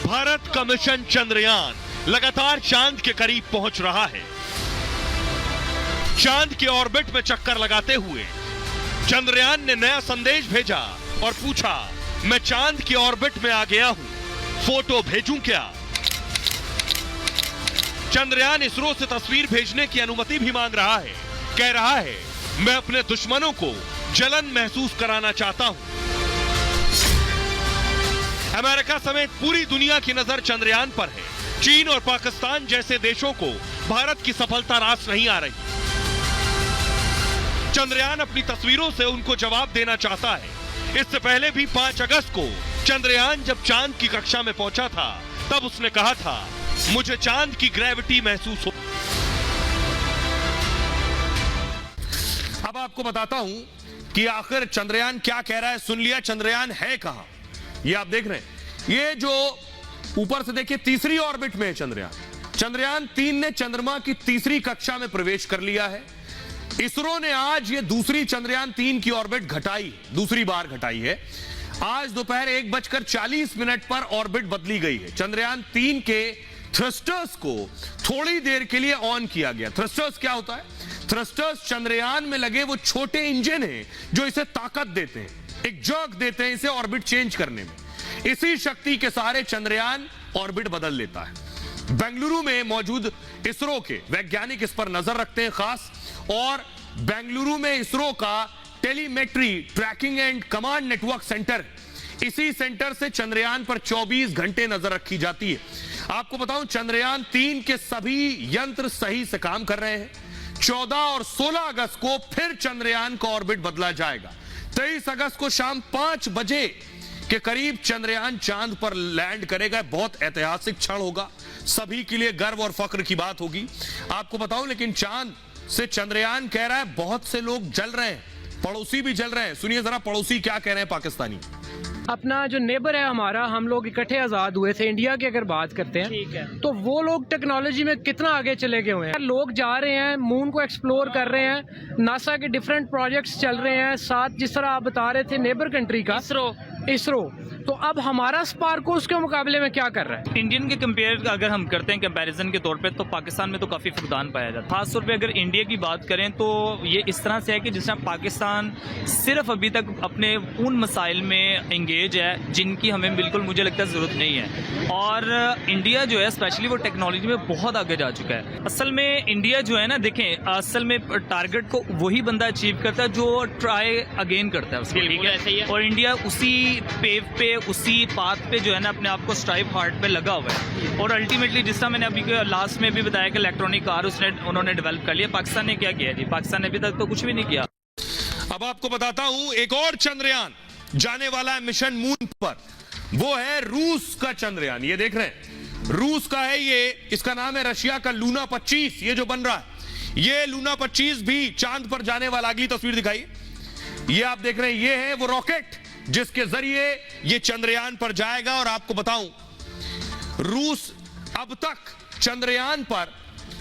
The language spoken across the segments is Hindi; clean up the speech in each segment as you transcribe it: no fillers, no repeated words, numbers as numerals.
भारत का मिशन चंद्रयान लगातार चांद के करीब पहुंच रहा है। चांद के ऑर्बिट में चक्कर लगाते हुए चंद्रयान ने नया संदेश भेजा और पूछा, मैं चांद के ऑर्बिट में आ गया हूं, फोटो भेजूं क्या? चंद्रयान इसरो से तस्वीर भेजने की अनुमति भी मांग रहा है। कह रहा है, मैं अपने दुश्मनों को जलन महसूस कराना चाहता हूं। अमेरिका समेत पूरी दुनिया की नजर चंद्रयान पर है। चीन और पाकिस्तान जैसे देशों को भारत की सफलता रास नहीं आ रही। चंद्रयान अपनी तस्वीरों से उनको जवाब देना चाहता है। इससे पहले भी 5 अगस्त को चंद्रयान जब चांद की कक्षा में पहुंचा था, तब उसने कहा था, मुझे चांद की ग्रेविटी महसूस हो। अब आपको बताता हूं कि आखिर चंद्रयान क्या कह रहा है। सुन लिया, चंद्रयान है कहां? ये आप देख रहे हैं, ये जो ऊपर से देखिए तीसरी ऑर्बिट में है चंद्रयान। चंद्रयान 3 ने चंद्रमा की तीसरी कक्षा में प्रवेश कर लिया है। इसरो ने आज ये दूसरी चंद्रयान 3 की ऑर्बिट घटाई, दूसरी बार घटाई है। आज दोपहर 1:40 पर ऑर्बिट बदली गई है। चंद्रयान 3 के थ्रस्टर्स को थोड़ी देर के लिए ऑन किया गया। थ्रस्टर्स क्या होता है? थ्रस्टर्स चंद्रयान में लगे वो छोटे इंजन हैं जो इसे ताकत देते हैं, एक जर्क देते हैं इसे ऑर्बिट चेंज करने में। इसी शक्ति के सहारे चंद्रयान ऑर्बिट बदल लेता है। बेंगलुरु में मौजूद इसरो के वैज्ञानिक इस पर नजर रखते हैं खास, और बेंगलुरु में इसरो का telemetry tracking and command network centre, इसी सेंटर से चंद्रयान पर 24 घंटे नजर रखी जाती है। आपको बताऊं, चंद्रयान 3 के सभी यंत्र सही से काम कर रहे हैं। 14 और 16 अगस्त को फिर चंद्रयान का ऑर्बिट बदला जाएगा। 23 अगस्त को शाम 5 बजे के करीब चंद्रयान चांद पर लैंड करेगा। बहुत ऐतिहासिक क्षण होगा, सभी के लिए गर्व और फख्र की बात होगी। आपको बताऊं, लेकिन चांद से चंद्रयान कह रहा है बहुत से लोग जल रहे हैं, पड़ोसी भी जल रहे हैं। सुनिए जरा पड़ोसी क्या कह रहे हैं पाकिस्तानी। अपना जो नेबर है हमारा, हम लोग इकट्ठे आज़ाद हुए थे। इंडिया की अगर बात करते हैं, ठीक है, तो वो लोग टेक्नोलॉजी में कितना आगे चले गए हुए हैं। लोग जा रहे हैं, मून को एक्सप्लोर कर रहे हैं, नासा के डिफरेंट प्रोजेक्ट्स चल रहे हैं साथ। जिस तरह आप बता रहे थे नेबर कंट्री का इसरो, तो अब हमारा स्पार्को उसके मुकाबले में क्या कर रहा है? इंडियन के कंपेयर अगर हम करते हैं कंपैरिजन के तौर पे, तो पाकिस्तान में तो काफ़ी फुकदान पाया जाता है। खासतौर पे अगर इंडिया की बात करें तो ये इस तरह से है कि जिस तरह पाकिस्तान सिर्फ अभी तक अपने उन मसाइल में इंगेज है जिनकी हमें बिल्कुल मुझे लगता है ज़रूरत नहीं है, और इंडिया जो है स्पेशली वो टेक्नोलॉजी में बहुत आगे जा चुका है। असल में इंडिया जो है ना, देखें, असल में टारगेट को वही बंदा अचीव करता है जो ट्राई अगेन करता है उसको, ठीक है। और इंडिया उसी पेव पे, उसी पाथ पे जो है ना अपने आप को स्ट्राइव हार्ड पे लगा हुआ है। और अल्टीमेटली जिस तरह मैंने अभी लास्ट में भी बताया कि इलेक्ट्रॉनिक कार उन्होंने डेवलप कर लिया। पाकिस्तान ने क्या किया जी? पाकिस्तान ने अभी तक तो कुछ भी नहीं किया। अब आपको बताता हूं, एक और चंद्रयान जाने वाला है मिशन मून पर। वो है रूस का चंद्रयान। ये देख रहे हैं, रूस का है ये। इसका नाम है रशिया का लूना 25। ये जो बन रहा है, ये लूना 25 भी चांद पर जाने वाला। अगली तस्वीर दिखाइए, ये आप देख रहे हैं, ये है वो रॉकेट जिसके जरिए ये चंद्रयान पर जाएगा। और आपको बताऊं, रूस अब तक चंद्रयान पर,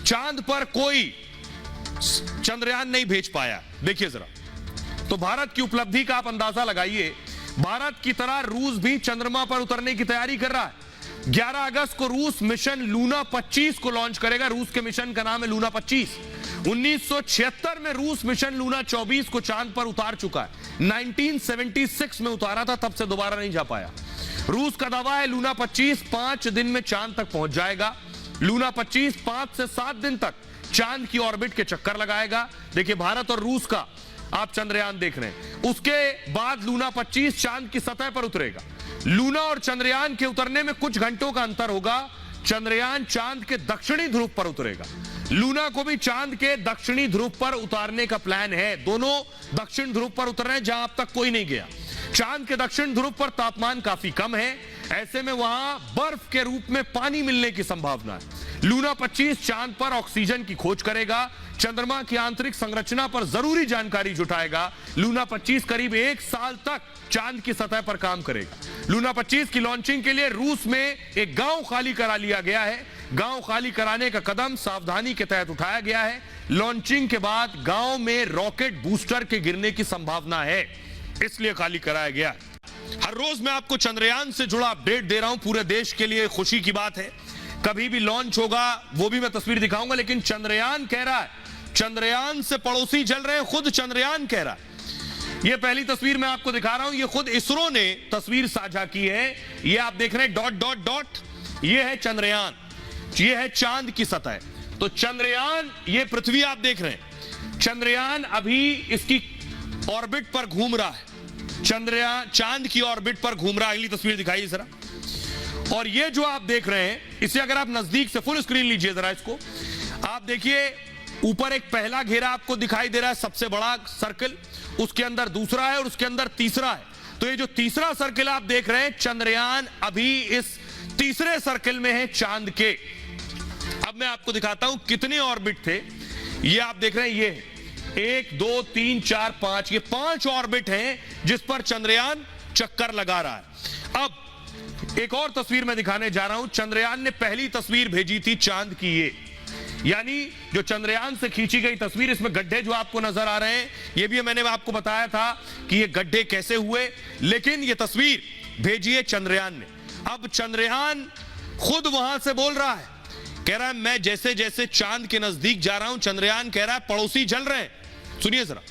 चांद पर कोई चंद्रयान नहीं भेज पाया। देखिए जरा, तो भारत की उपलब्धि का आप अंदाजा लगाइए। भारत की तरह रूस भी चंद्रमा पर उतरने की तैयारी कर रहा है। 11 अगस्त को रूस मिशन लूना 25 को लॉन्च करेगा। रूस के मिशन का नाम है लूना 25। 1976 में रूस मिशन लूना 24 को चांद पर उतार चुका है। 1976 में उतारा था, तब से दोबारा नहीं जा पाया। रूस का दावा है लूना 25 5 दिन में चांद तक पहुंच जाएगा। लूना 25 5 से 7 दिन तक चांद की ऑर्बिट के चक्कर लगाएगा। देखिए, भारत और रूस का आप चंद्रयान देख रहे हैं। उसके बाद लूना 25 चांद की सतह पर उतरेगा। लूना और चंद्रयान के उतरने में कुछ घंटों का अंतर होगा। चंद्रयान चांद के दक्षिणी ध्रुव पर उतरेगा। लूना को भी चांद के दक्षिणी ध्रुव पर उतारने का प्लान है। दोनों दक्षिण ध्रुव पर उतर रहे हैं जहां अब तक कोई नहीं गया। चांद के दक्षिण ध्रुव पर तापमान काफी कम है, ऐसे में वहां बर्फ के रूप में पानी मिलने की संभावना है। लूना 25 चांद पर ऑक्सीजन की खोज करेगा, चंद्रमा की आंतरिक संरचना पर जरूरी जानकारी जुटाएगा। लूना 25 करीब 1 साल तक चांद की सतह पर काम करेगा। लूना 25 की लॉन्चिंग के लिए रूस में एक गांव खाली करा लिया गया है। गांव खाली कराने का कदम सावधानी के तहत उठाया गया है। लॉन्चिंग के बाद गांव में रॉकेट बूस्टर के गिरने की संभावना है, इसलिए खाली कराया गया। हर रोज मैं आपको चंद्रयान से जुड़ा अपडेट दे रहा हूं, पूरे देश के लिए खुशी की बात है। कभी भी लॉन्च होगा वो भी मैं तस्वीर दिखाऊंगा, लेकिन चंद्रयान कह रहा है, चंद्रयान से पड़ोसी जल रहे हैं, खुद चंद्रयान कह रहा है। ये पहली तस्वीर मैं आपको दिखा रहा हूं, ये खुद इसरो ने तस्वीर साझा की है। ये आप देख रहे हैं डॉट डॉट डॉट, ये है चंद्रयान, ये है चांद की सतह। तो चंद्रयान, ये पृथ्वी आप देख रहे हैं, चंद्रयान अभी इसकी ऑर्बिट पर घूम रहा है, चंद्रयान चांद की ऑर्बिट पर घूम रहा है। अगली तस्वीर दिखाइए जरा। और ये जो आप देख रहे हैं, इसे अगर आप नजदीक से फुल स्क्रीन लीजिए जरा इसको, आप देखिए ऊपर एक पहला घेरा आपको दिखाई दे रहा है, सबसे बड़ा सर्कल, उसके अंदर दूसरा है और उसके अंदर तीसरा है। तो ये जो तीसरा सर्कल आप देख रहे हैं, चंद्रयान अभी इस तीसरे सर्कल में है चांद के। अब मैं आपको दिखाता हूं कितने ऑर्बिट थे। ये आप देख रहे हैं, ये 1 2 3 4 5, ये 5 ऑर्बिट हैं जिस पर चंद्रयान चक्कर लगा रहा है। अब एक और तस्वीर मैं दिखाने जा रहा हूं। चंद्रयान ने पहली तस्वीर भेजी थी चांद की, ये यानी जो चंद्रयान से खींची गई तस्वीर, इसमें गड्ढे जो आपको नजर आ रहे हैं, ये भी मैंने आपको बताया था कि ये गड्ढे कैसे हुए, लेकिन ये तस्वीर भेजी है चंद्रयान ने। अब चंद्रयान खुद वहां से बोल रहा है, कह रहा है मैं जैसे जैसे चांद के नजदीक जा रहा हूं, चंद्रयान कह रहा है पड़ोसी जल रहे हैं। सुनिए जरा।